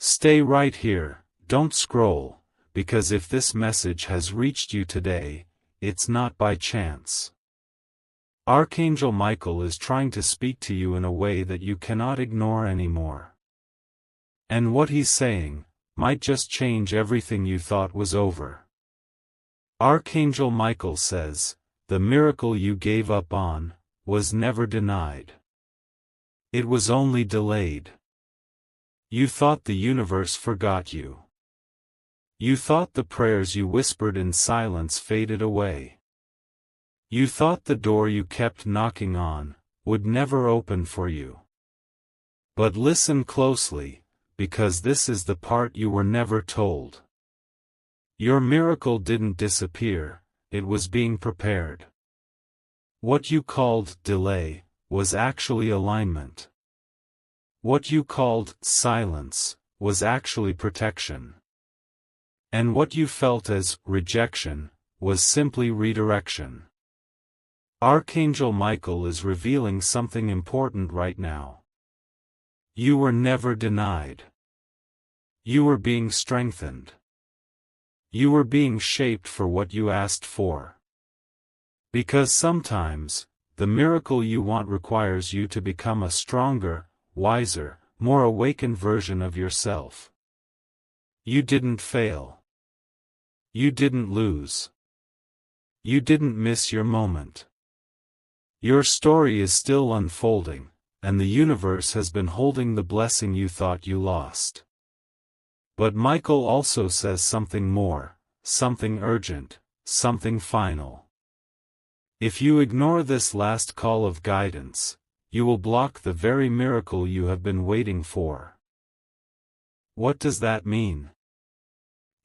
Stay right here, don't scroll, because if this message has reached you today, it's not by chance. Archangel Michael is trying to speak to you in a way that you cannot ignore anymore. And what he's saying might just change everything you thought was over. Archangel Michael says, the miracle you gave up on was never denied. It was only delayed. You thought the universe forgot you. You thought the prayers you whispered in silence faded away. You thought the door you kept knocking on would never open for you. But listen closely, because this is the part you were never told. Your miracle didn't disappear, it was being prepared. What you called delay was actually alignment. What you called silence was actually protection. And what you felt as rejection was simply redirection. Archangel Michael is revealing something important right now. You were never denied. You were being strengthened. You were being shaped for what you asked for. Because sometimes, the miracle you want requires you to become a stronger, wiser, more awakened version of yourself. You didn't fail. You didn't lose. You didn't miss your moment. Your story is still unfolding, and the universe has been holding the blessing you thought you lost. But Michael also says something more, something urgent, something final. If you ignore this last call of guidance, you will block the very miracle you have been waiting for. What does that mean?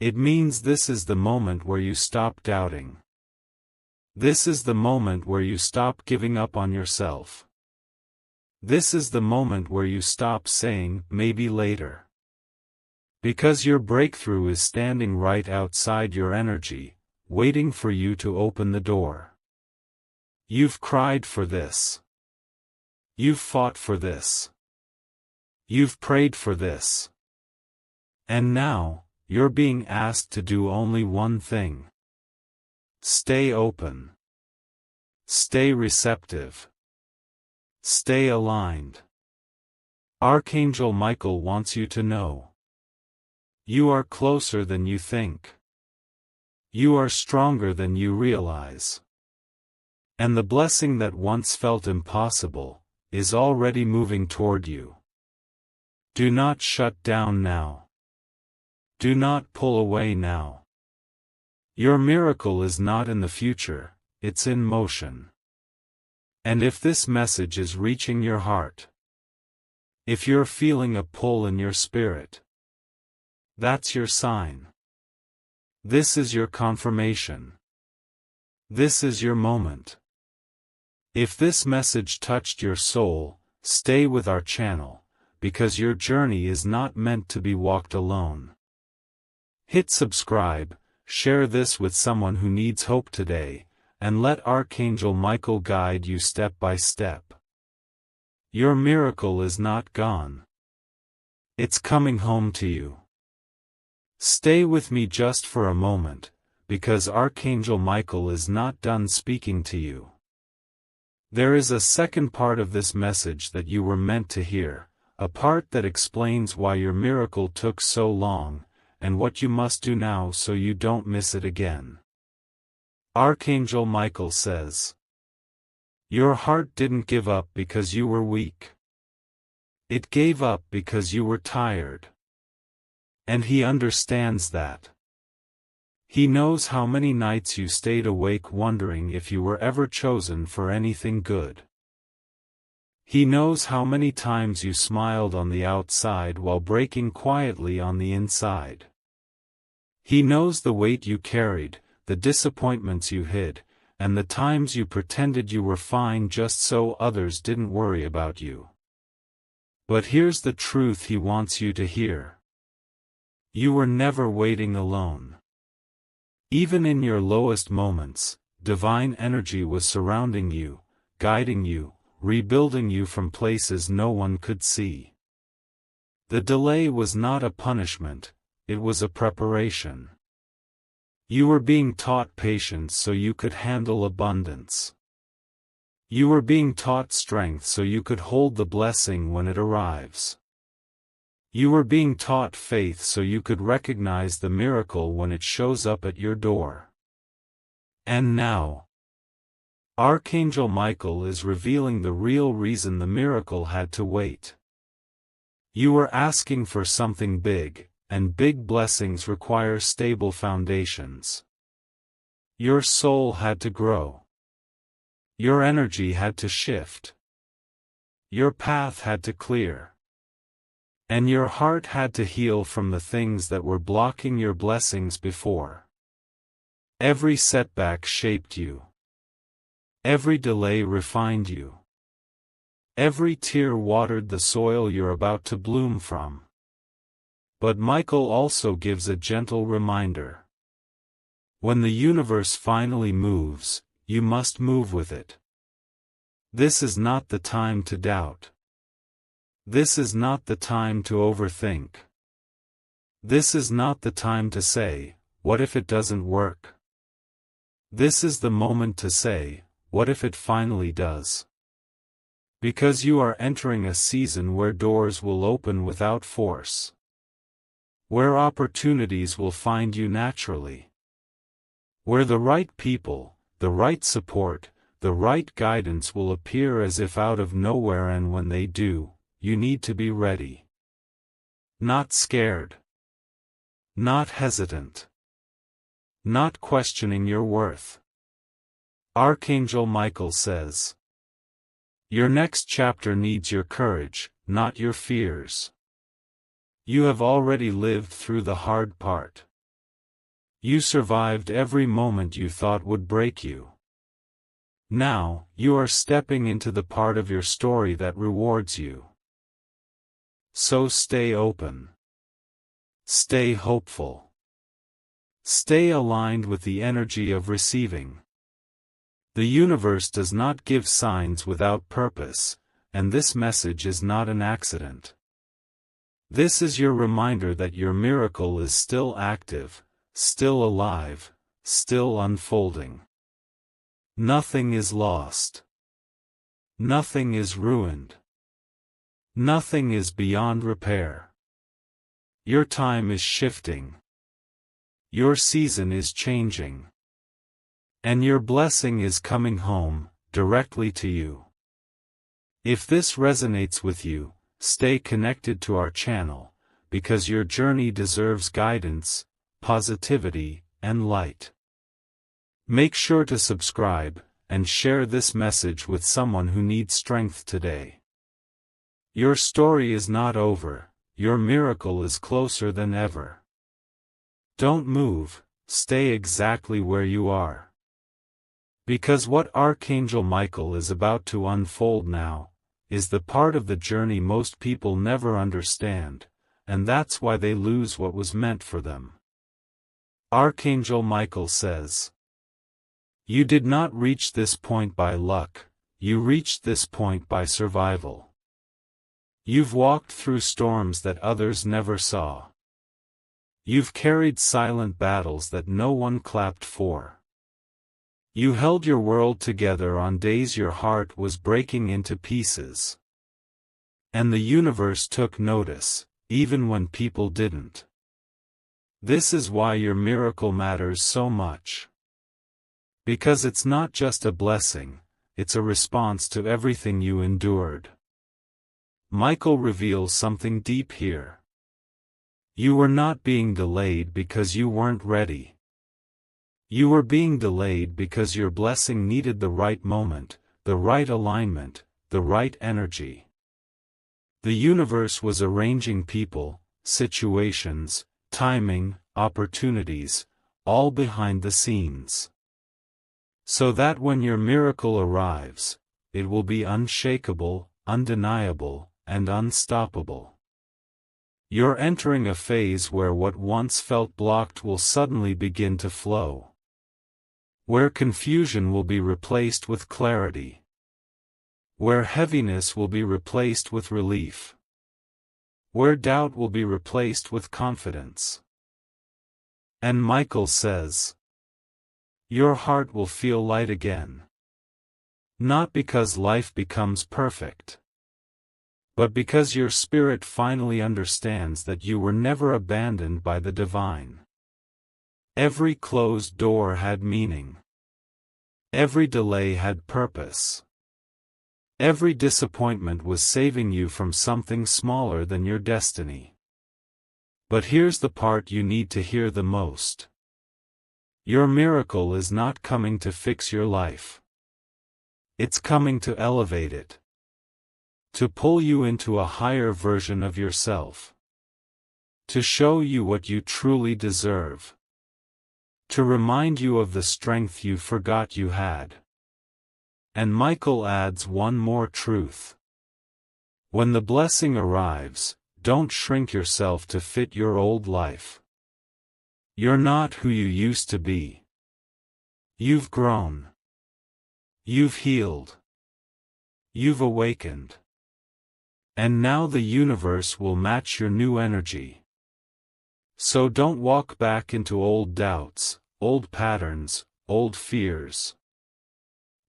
It means this is the moment where you stop doubting. This is the moment where you stop giving up on yourself. This is the moment where you stop saying, maybe later. Because your breakthrough is standing right outside your energy, waiting for you to open the door. You've cried for this. You've fought for this. You've prayed for this. And now, you're being asked to do only one thing. Stay open. Stay receptive. Stay aligned. Archangel Michael wants you to know. You are closer than you think. You are stronger than you realize. And the blessing that once felt impossible is already moving toward you. Do not shut down now. Do not pull away now. Your miracle is not in the future, it's in motion. And if this message is reaching your heart, if you're feeling a pull in your spirit, that's your sign. This is your confirmation. This is your moment. If this message touched your soul, stay with our channel, because your journey is not meant to be walked alone. Hit subscribe, share this with someone who needs hope today, and let Archangel Michael guide you step by step. Your miracle is not gone. It's coming home to you. Stay with me just for a moment, because Archangel Michael is not done speaking to you. There is a second part of this message that you were meant to hear, a part that explains why your miracle took so long, and what you must do now so you don't miss it again. Archangel Michael says, your heart didn't give up because you were weak. It gave up because you were tired. And he understands that. He knows how many nights you stayed awake wondering if you were ever chosen for anything good. He knows how many times you smiled on the outside while breaking quietly on the inside. He knows the weight you carried, the disappointments you hid, and the times you pretended you were fine just so others didn't worry about you. But here's the truth he wants you to hear. You were never waiting alone. Even in your lowest moments, divine energy was surrounding you, guiding you, rebuilding you from places no one could see. The delay was not a punishment, it was a preparation. You were being taught patience so you could handle abundance. You were being taught strength so you could hold the blessing when it arrives. You were being taught faith so you could recognize the miracle when it shows up at your door. And now, Archangel Michael is revealing the real reason the miracle had to wait. You were asking for something big, and big blessings require stable foundations. Your soul had to grow. Your energy had to shift. Your path had to clear. And your heart had to heal from the things that were blocking your blessings before. Every setback shaped you. Every delay refined you. Every tear watered the soil you're about to bloom from. But Michael also gives a gentle reminder. When the universe finally moves, you must move with it. This is not the time to doubt. This is not the time to overthink. This is not the time to say, "What if it doesn't work?" This is the moment to say, "What if it finally does?" Because you are entering a season where doors will open without force. Where opportunities will find you naturally. Where the right people, the right support, the right guidance will appear as if out of nowhere, and when they do, you need to be ready. Not scared. Not hesitant. Not questioning your worth. Archangel Michael says, your next chapter needs your courage, not your fears. You have already lived through the hard part. You survived every moment you thought would break you. Now, you are stepping into the part of your story that rewards you. So stay open. Stay hopeful. Stay aligned with the energy of receiving. The universe does not give signs without purpose, and this message is not an accident. This is your reminder that your miracle is still active, still alive, still unfolding. Nothing is lost. Nothing is ruined. Nothing is beyond repair. Your time is shifting. Your season is changing. And your blessing is coming home, directly to you. If this resonates with you, stay connected to our channel, because your journey deserves guidance, positivity, and light. Make sure to subscribe, and share this message with someone who needs strength today. Your story is not over, your miracle is closer than ever. Don't move, stay exactly where you are. Because what Archangel Michael is about to unfold now, is the part of the journey most people never understand, and that's why they lose what was meant for them. Archangel Michael says, you did not reach this point by luck, you reached this point by survival. You've walked through storms that others never saw. You've carried silent battles that no one clapped for. You held your world together on days your heart was breaking into pieces. And the universe took notice, even when people didn't. This is why your miracle matters so much. Because it's not just a blessing, it's a response to everything you endured. Michael reveals something deep here. You were not being delayed because you weren't ready. You were being delayed because your blessing needed the right moment, the right alignment, the right energy. The universe was arranging people, situations, timing, opportunities, all behind the scenes. So that when your miracle arrives, it will be unshakable, undeniable, and unstoppable. You're entering a phase where what once felt blocked will suddenly begin to flow. Where confusion will be replaced with clarity. Where heaviness will be replaced with relief. where doubt will be replaced with confidence. And Michael says, your heart will feel light again. Not because life becomes perfect, but because your spirit finally understands that you were never abandoned by the divine. Every closed door had meaning. Every delay had purpose. Every disappointment was saving you from something smaller than your destiny. But here's the part you need to hear the most. Your miracle is not coming to fix your life. It's coming to elevate it. To pull you into a higher version of yourself. To show you what you truly deserve. To remind you of the strength you forgot you had. And Michael adds one more truth. When the blessing arrives, don't shrink yourself to fit your old life. You're not who you used to be. You've grown. You've healed. You've awakened. And now the universe will match your new energy. So don't walk back into old doubts, old patterns, old fears.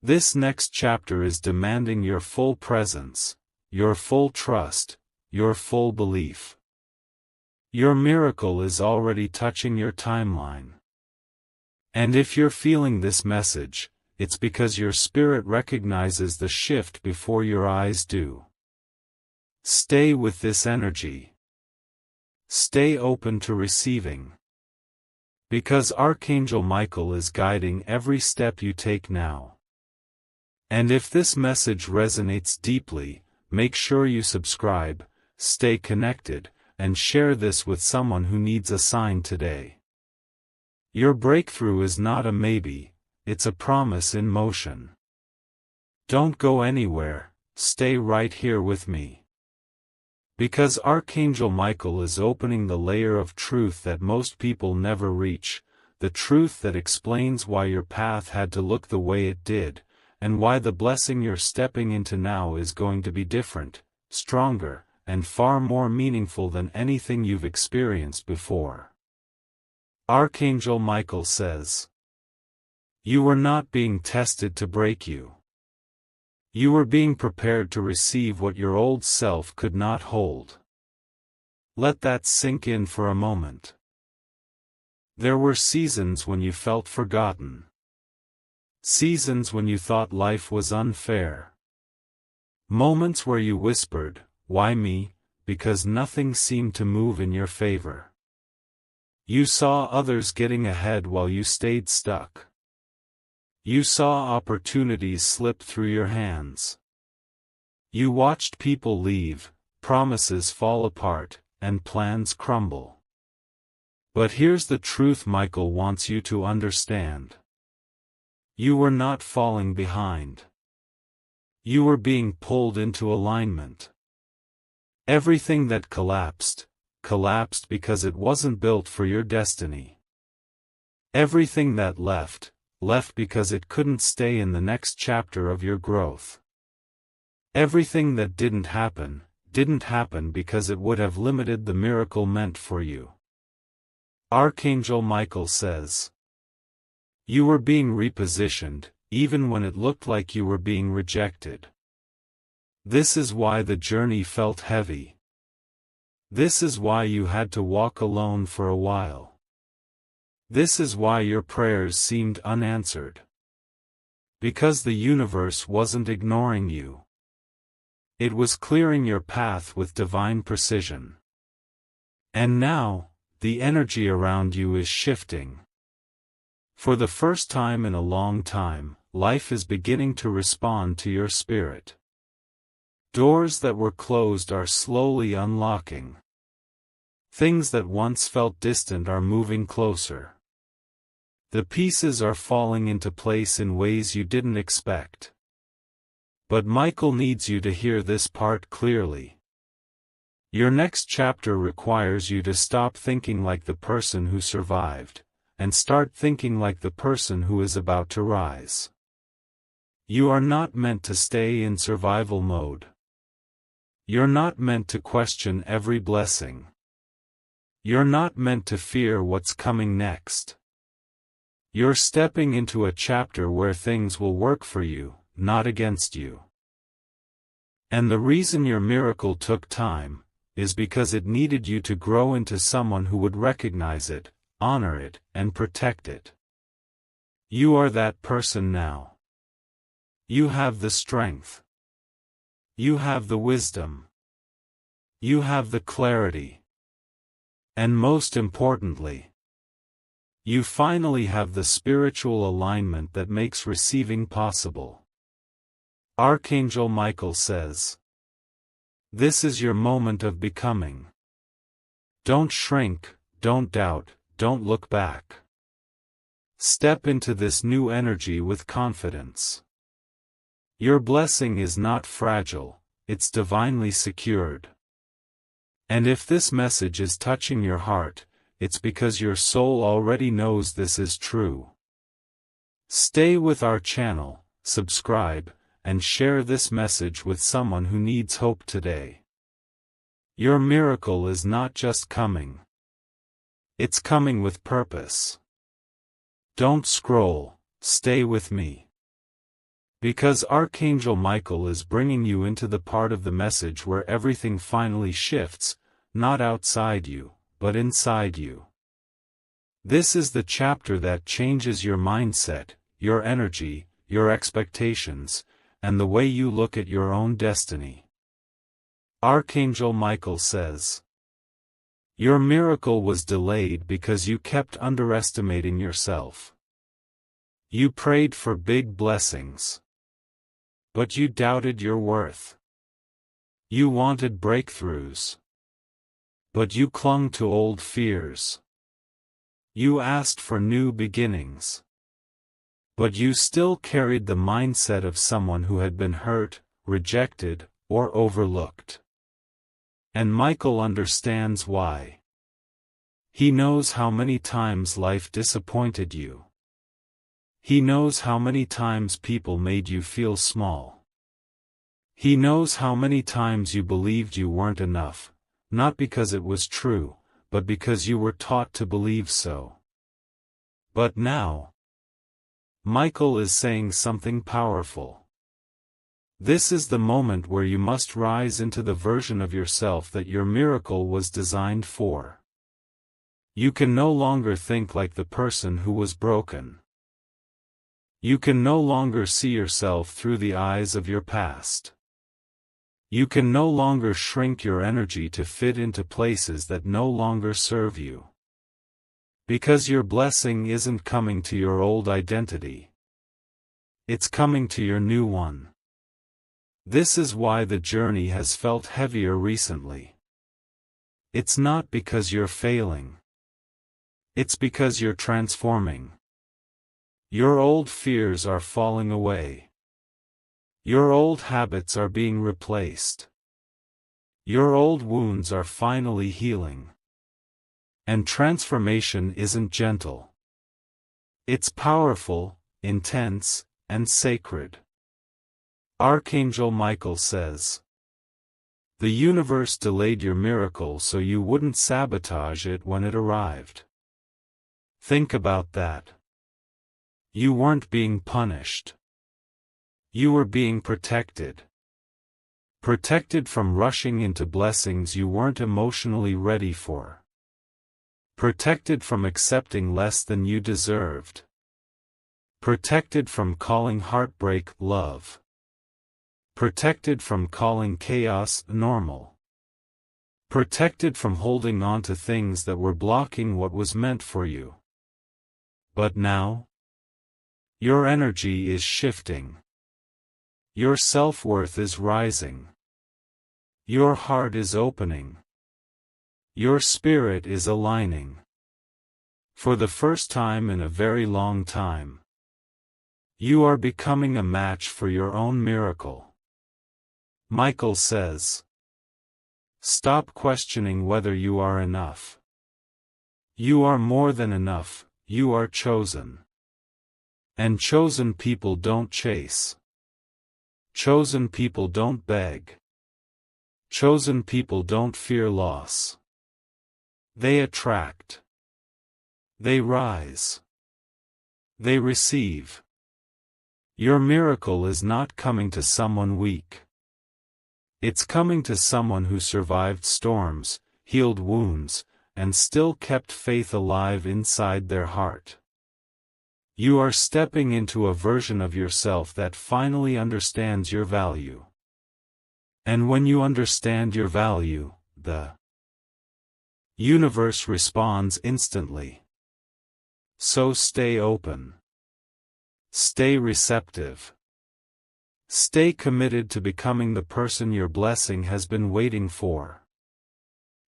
This next chapter is demanding your full presence, your full trust, your full belief. Your miracle is already touching your timeline. And if you're feeling this message, it's because your spirit recognizes the shift before your eyes do. Stay with this energy. Stay open to receiving. Because Archangel Michael is guiding every step you take now. And if this message resonates deeply, make sure you subscribe, stay connected, and share this with someone who needs a sign today. Your breakthrough is not a maybe, it's a promise in motion. Don't go anywhere, stay right here with me. Because Archangel Michael is opening the layer of truth that most people never reach, the truth that explains why your path had to look the way it did, and why the blessing you're stepping into now is going to be different, stronger, and far more meaningful than anything you've experienced before. Archangel Michael says, you were not being tested to break you. You were being prepared to receive what your old self could not hold. Let that sink in for a moment. There were seasons when you felt forgotten. Seasons when you thought life was unfair. Moments where you whispered, why me, because nothing seemed to move in your favor. You saw others getting ahead while you stayed stuck. You saw opportunities slip through your hands. You watched people leave, promises fall apart, and plans crumble. But here's the truth Michael wants you to understand. You were not falling behind. You were being pulled into alignment. Everything that collapsed, collapsed because it wasn't built for your destiny. Everything that left, left because it couldn't stay in the next chapter of your growth. Everything that didn't happen because it would have limited the miracle meant for you. Archangel Michael says, you were being repositioned, even when it looked like you were being rejected. This is why the journey felt heavy. This is why you had to walk alone for a while. This is why your prayers seemed unanswered. Because the universe wasn't ignoring you. It was clearing your path with divine precision. And now, the energy around you is shifting. For the first time in a long time, life is beginning to respond to your spirit. Doors that were closed are slowly unlocking. Things that once felt distant are moving closer. The pieces are falling into place in ways you didn't expect. But Michael needs you to hear this part clearly. Your next chapter requires you to stop thinking like the person who survived, and start thinking like the person who is about to rise. You are not meant to stay in survival mode. You're not meant to question every blessing. You're not meant to fear what's coming next. You're stepping into a chapter where things will work for you, not against you. And the reason your miracle took time is because it needed you to grow into someone who would recognize it, honor it, and protect it. You are that person now. You have the strength. You have the wisdom. You have the clarity. And most importantly, you finally have the spiritual alignment that makes receiving possible. Archangel Michael says, this is your moment of becoming. Don't shrink, don't doubt, don't look back. Step into this new energy with confidence. Your blessing is not fragile, it's divinely secured. And if this message is touching your heart, it's because your soul already knows this is true. Stay with our channel, subscribe, and share this message with someone who needs hope today. Your miracle is not just coming. It's coming with purpose. Don't scroll, stay with me. Because Archangel Michael is bringing you into the part of the message where everything finally shifts, not outside you, but inside you. This is the chapter that changes your mindset, your energy, your expectations, and the way you look at your own destiny. Archangel Michael says, your miracle was delayed because you kept underestimating yourself. You prayed for big blessings. But you doubted your worth. You wanted breakthroughs. But you clung to old fears. You asked for new beginnings. But you still carried the mindset of someone who had been hurt, rejected, or overlooked. And Michael understands why. He knows how many times life disappointed you. He knows how many times people made you feel small. He knows how many times you believed you weren't enough, not because it was true, but because you were taught to believe so. But now, Michael is saying something powerful. This is the moment where you must rise into the version of yourself that your miracle was designed for. You can no longer think like the person who was broken. You can no longer see yourself through the eyes of your past. You can no longer shrink your energy to fit into places that no longer serve you. Because your blessing isn't coming to your old identity. It's coming to your new one. This is why the journey has felt heavier recently. It's not because you're failing. It's because you're transforming. Your old fears are falling away. Your old habits are being replaced. Your old wounds are finally healing. And transformation isn't gentle. It's powerful, intense, and sacred. Archangel Michael says, the universe delayed your miracle so you wouldn't sabotage it when it arrived. Think about that. You weren't being punished. You were being protected. Protected from rushing into blessings you weren't emotionally ready for. Protected from accepting less than you deserved. Protected from calling heartbreak love. Protected from calling chaos normal. Protected from holding on to things that were blocking what was meant for you. But now, your energy is shifting. Your self-worth is rising. Your heart is opening. Your spirit is aligning. For the first time in a very long time, you are becoming a match for your own miracle. Michael says, stop questioning whether you are enough. You are more than enough, you are chosen. And chosen people don't chase. Chosen people don't beg. Chosen people don't fear loss. They attract. They rise. They receive. Your miracle is not coming to someone weak. It's coming to someone who survived storms, healed wounds, and still kept faith alive inside their heart. You are stepping into a version of yourself that finally understands your value. And when you understand your value, the universe responds instantly. So stay open. Stay receptive. Stay committed to becoming the person your blessing has been waiting for.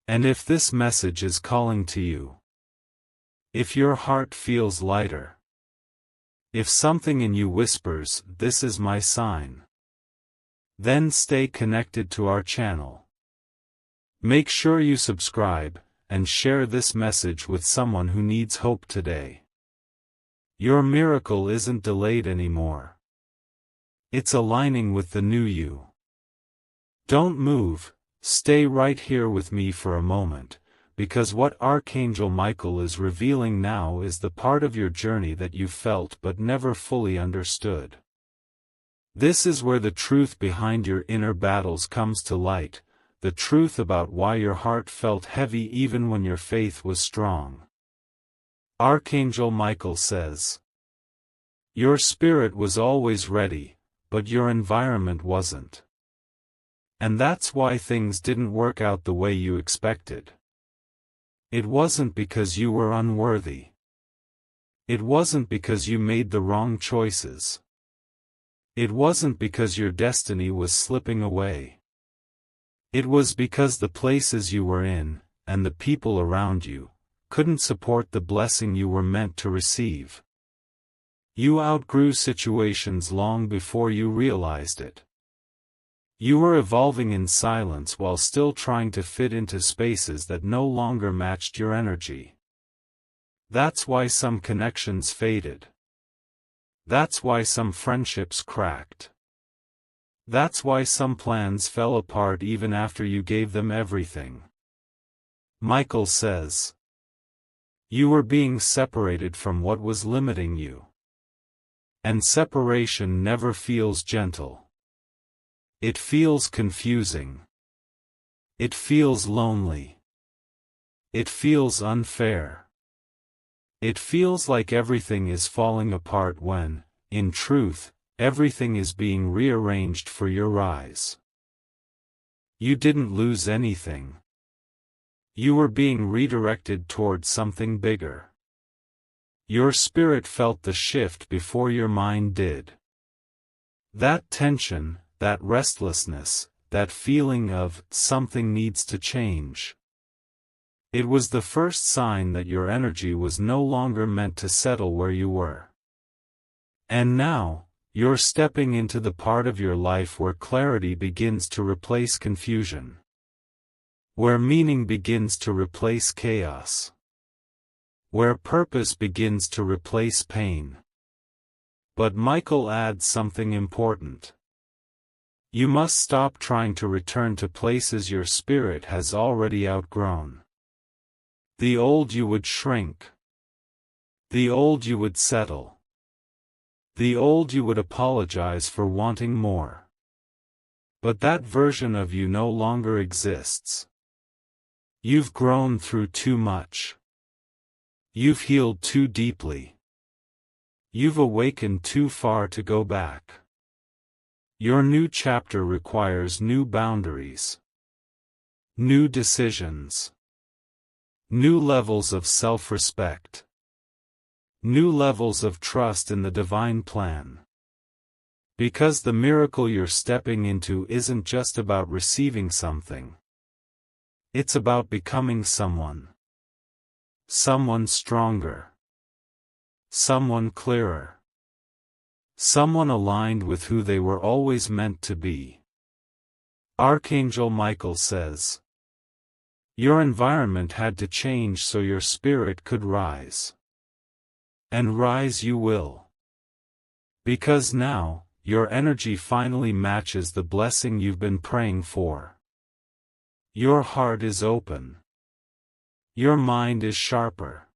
And if this message is calling to you, if your heart feels lighter, if something in you whispers, "This is my sign," then stay connected to our channel. Make sure you subscribe, and share this message with someone who needs hope today. Your miracle isn't delayed anymore. It's aligning with the new you. Don't move, stay right here with me for a moment, because what Archangel Michael is revealing now is the part of your journey that you felt but never fully understood. This is where the truth behind your inner battles comes to light, the truth about why your heart felt heavy even when your faith was strong. Archangel Michael says, "Your spirit was always ready, but your environment wasn't. And that's why things didn't work out the way you expected. It wasn't because you were unworthy. It wasn't because you made the wrong choices. It wasn't because your destiny was slipping away. It was because the places you were in, and the people around you, couldn't support the blessing you were meant to receive. You outgrew situations long before you realized it. You were evolving in silence while still trying to fit into spaces that no longer matched your energy. That's why some connections faded. That's why some friendships cracked. That's why some plans fell apart even after you gave them everything." Michael says, "You were being separated from what was limiting you. And separation never feels gentle. It feels confusing. It feels lonely. It feels unfair. It feels like everything is falling apart when, in truth, everything is being rearranged for your rise. You didn't lose anything. You were being redirected towards something bigger. Your spirit felt the shift before your mind did. That tension, that restlessness, that feeling of something needs to change. It was the first sign that your energy was no longer meant to settle where you were. And now, you're stepping into the part of your life where clarity begins to replace confusion. Where meaning begins to replace chaos. Where purpose begins to replace pain. But Michael adds something important. You must stop trying to return to places your spirit has already outgrown. The old you would shrink. The old you would settle. The old you would apologize for wanting more. But that version of you no longer exists. You've grown through too much. You've healed too deeply. You've awakened too far to go back. Your new chapter requires new boundaries. New decisions. New levels of self-respect. New levels of trust in the divine plan. Because the miracle you're stepping into isn't just about receiving something. It's about becoming someone. Someone stronger. Someone clearer. Someone aligned with who they were always meant to be. Archangel Michael says, "Your environment had to change so your spirit could rise. And rise you will. Because now, your energy finally matches the blessing you've been praying for. Your heart is open. Your mind is sharper.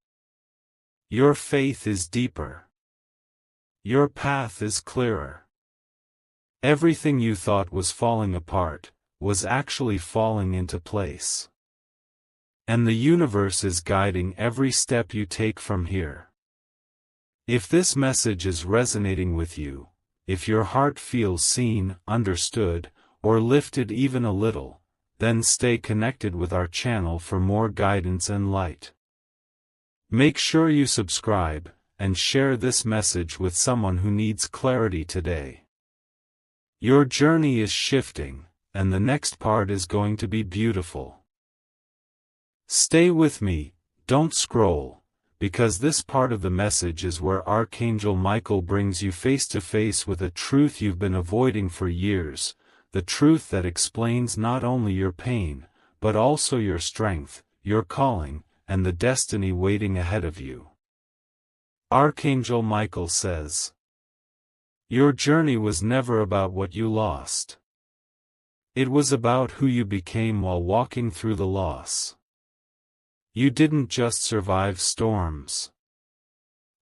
Your faith is deeper. Your path is clearer. Everything you thought was falling apart was actually falling into place. And the universe is guiding every step you take from here. If this message is resonating with you, if your heart feels seen, understood, or lifted even a little, then stay connected with our channel for more guidance and light. Make sure you subscribe and share this message with someone who needs clarity today. Your journey is shifting, and the next part is going to be beautiful. Stay with me, don't scroll, because this part of the message is where Archangel Michael brings you face to face with a truth you've been avoiding for years, the truth that explains not only your pain, but also your strength, your calling, and the destiny waiting ahead of you. Archangel Michael says, your journey was never about what you lost. It was about who you became while walking through the loss. You didn't just survive storms.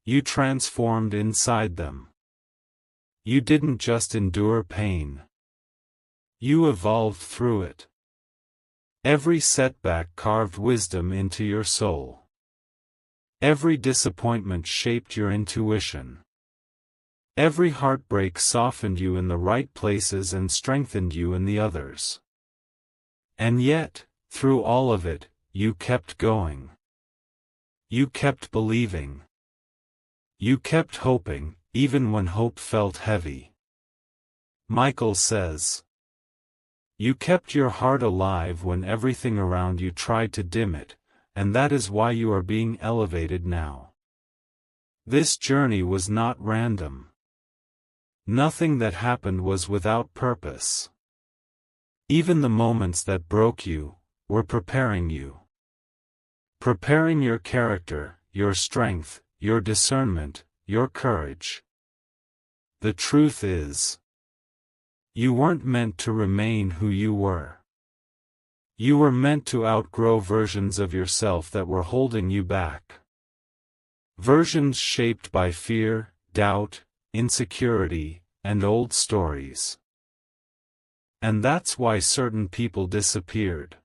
You transformed inside them. You didn't just endure pain. You evolved through it. Every setback carved wisdom into your soul. Every disappointment shaped your intuition. Every heartbreak softened you in the right places and strengthened you in the others. And yet, through all of it, you kept going. You kept believing. You kept hoping, even when hope felt heavy. Michael says, you kept your heart alive when everything around you tried to dim it, and that is why you are being elevated now. This journey was not random. Nothing that happened was without purpose. Even the moments that broke you were preparing you. Preparing your character, your strength, your discernment, your courage. The truth is, you weren't meant to remain who you were. You were meant to outgrow versions of yourself that were holding you back. Versions shaped by fear, doubt, insecurity, and old stories. And that's why certain people disappeared.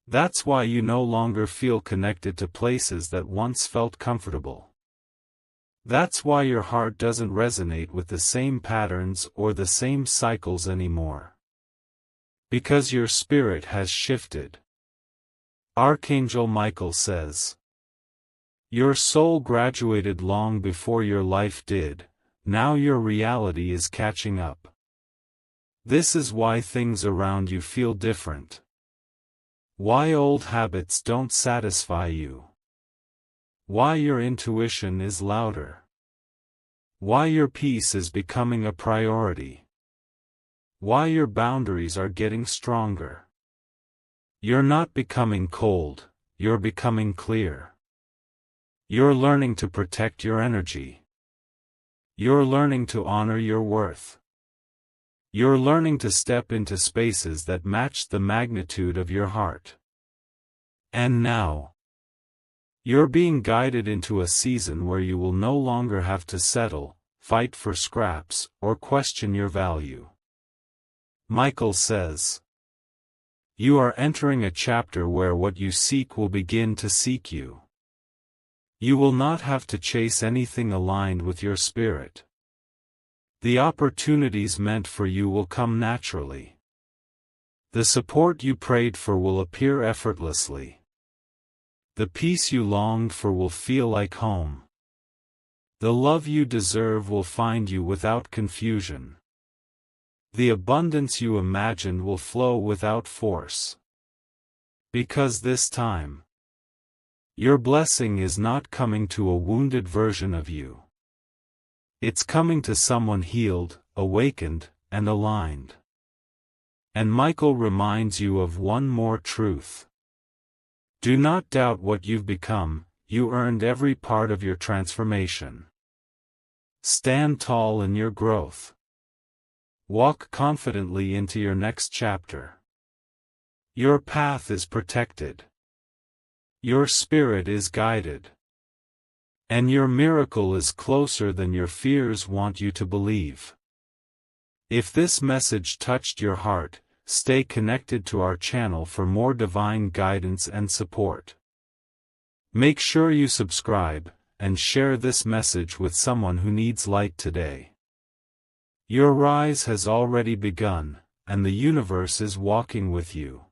That's why you no longer feel connected to places that once felt comfortable. That's why your heart doesn't resonate with the same patterns or the same cycles anymore. Because your spirit has shifted. Archangel Michael says, your soul graduated long before your life did, now your reality is catching up. This is why things around you feel different. Why old habits don't satisfy you. Why your intuition is louder. Why your peace is becoming a priority. Why your boundaries are getting stronger. You're not becoming cold, you're becoming clear. You're learning to protect your energy. You're learning to honor your worth. You're learning to step into spaces that match the magnitude of your heart. And now, you're being guided into a season where you will no longer have to settle, fight for scraps, or question your value. Michael says, you are entering a chapter where what you seek will begin to seek you. You will not have to chase anything aligned with your spirit. The opportunities meant for you will come naturally. The support you prayed for will appear effortlessly. The peace you longed for will feel like home. The love you deserve will find you without confusion. The abundance you imagined will flow without force. Because this time, your blessing is not coming to a wounded version of you. It's coming to someone healed, awakened, and aligned. And Michael reminds you of one more truth. Do not doubt what you've become, you earned every part of your transformation. Stand tall in your growth. Walk confidently into your next chapter. Your path is protected. Your spirit is guided. And your miracle is closer than your fears want you to believe. If this message touched your heart, stay connected to our channel for more divine guidance and support. Make sure you subscribe, and share this message with someone who needs light today. Your rise has already begun, and the universe is walking with you.